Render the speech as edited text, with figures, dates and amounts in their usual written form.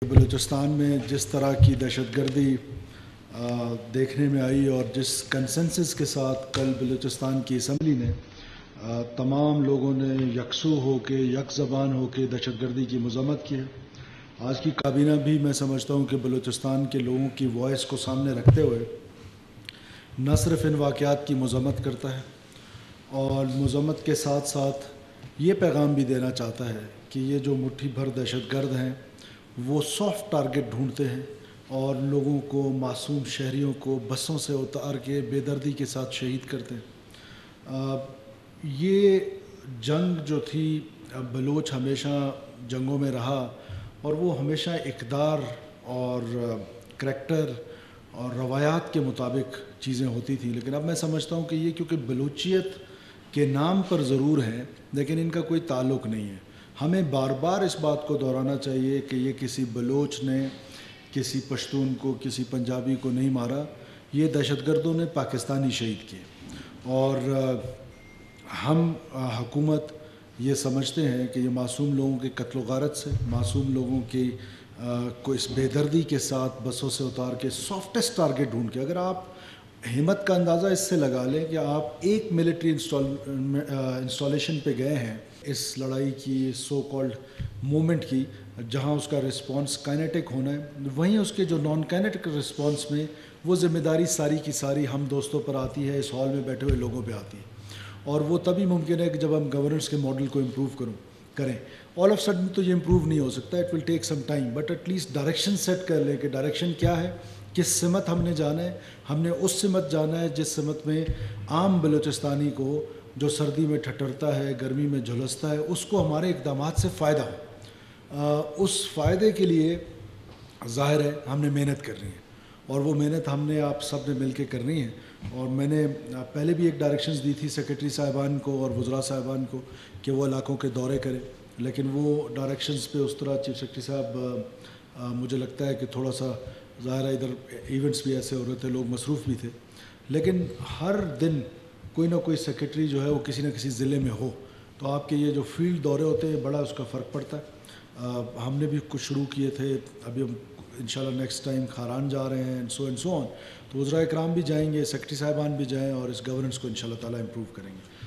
بلوچستان میں جس طرح کی دہشت گردی دیکھنے میں آئی اور جس کنسنسس کے ساتھ کل بلوچستان کی اسمبلی نے تمام لوگوں نے یکسو ہو کے یک زبان ہو کے دہشت گردی کی مذمت کی ہے. آج کی کابینہ بھی میں سمجھتا ہوں کہ بلوچستان کے لوگوں کی وائس کو سامنے رکھتے ہوئے نہ صرف ان واقعات کی مذمت کرتا ہے اور مذمت کے ساتھ ساتھ یہ پیغام بھی دینا چاہتا ہے کہ یہ جو مٹھی بھر دہشت گرد ہیں وہ سافٹ ٹارگٹ ڈھونڈتے ہیں اور لوگوں کو معصوم شہریوں کو بسوں سے اتار کے بے دردی کے ساتھ شہید کرتے ہیں. یہ جنگ جو تھی بلوچ ہمیشہ جنگوں میں رہا اور وہ ہمیشہ اقدار اور کریکٹر اور روایات کے مطابق چیزیں ہوتی تھیں، لیکن اب میں سمجھتا ہوں کہ یہ کیونکہ بلوچیت کے نام پر ضرور ہیں لیکن ان کا کوئی تعلق نہیں ہے. ہمیں بار بار اس بات کو دہرانا چاہیے کہ یہ کسی بلوچ نے کسی پشتون کو کسی پنجابی کو نہیں مارا، یہ دہشت گردوں نے پاکستانی شہید کیے. اور ہم حکومت یہ سمجھتے ہیں کہ یہ معصوم لوگوں کے قتل و غارت سے، معصوم لوگوں کی کو اس بے دردی کے ساتھ بسوں سے اتار کے سافٹسٹ ٹارگٹ ڈھونڈ کے، اگر آپ ہمت کا اندازہ اس سے لگا لیں کہ آپ ایک ملٹری انسٹالیشن پہ گئے ہیں اس لڑائی کی سو کالڈ مومنٹ کی جہاں اس کا رسپانس کائنیٹک ہونا ہے، وہیں اس کے جو نان کائنیٹک رسپانس میں وہ ذمہ داری ساری کی ساری ہم دوستوں پر آتی ہے، اس ہال میں بیٹھے ہوئے لوگوں پہ آتی ہے. اور وہ تبھی ممکن ہے کہ جب ہم گورننس کے ماڈل کو امپروو کریں. آل آف سڈن تو یہ امپروو نہیں ہو سکتا، it will take some time, but at least direction set کر لیں کہ ڈائریکشن کیا ہے، کس سمت ہم نے جانا ہے. ہم نے اس سمت جانا ہے جس سمت میں عام بلوچستانی کو جو سردی میں ٹھٹرتا ہے، گرمی میں جھلستا ہے، اس کو ہمارے اقدامات سے فائدہ ہو. اس فائدے کے لیے ظاہر ہے ہم نے محنت کرنی ہے اور وہ محنت ہم نے آپ سب نے مل کے کرنی ہے. اور میں نے پہلے بھی ایک ڈائریکشنز دی تھی سیکرٹری صاحبان کو اور وزراء صاحبان کو کہ وہ علاقوں کے دورے کریں، لیکن وہ ڈائریکشنز پہ اس طرح چیف سیکرٹری صاحب مجھے لگتا ہے کہ تھوڑا سا ظاہر ہے ادھر ایونٹس بھی ایسے ہو رہے تھے، لوگ مصروف بھی تھے، لیکن ہر دن کوئی نہ کوئی سیکرٹری جو ہے وہ کسی نہ کسی ضلع میں ہو تو آپ کے یہ جو فیلڈ دورے ہوتے ہیں بڑا اس کا فرق پڑتا ہے. ہم نے بھی کچھ شروع کیے تھے، ابھی ہم انشاءاللہ نیکسٹ ٹائم کھاران جا رہے ہیں اینڈ سو آن، تو وزراء اکرام بھی جائیں گے، سیکرٹری صاحبان بھی جائیں اور اس گورننس کو انشاءاللہ تعالیٰ امپروو کریں گے.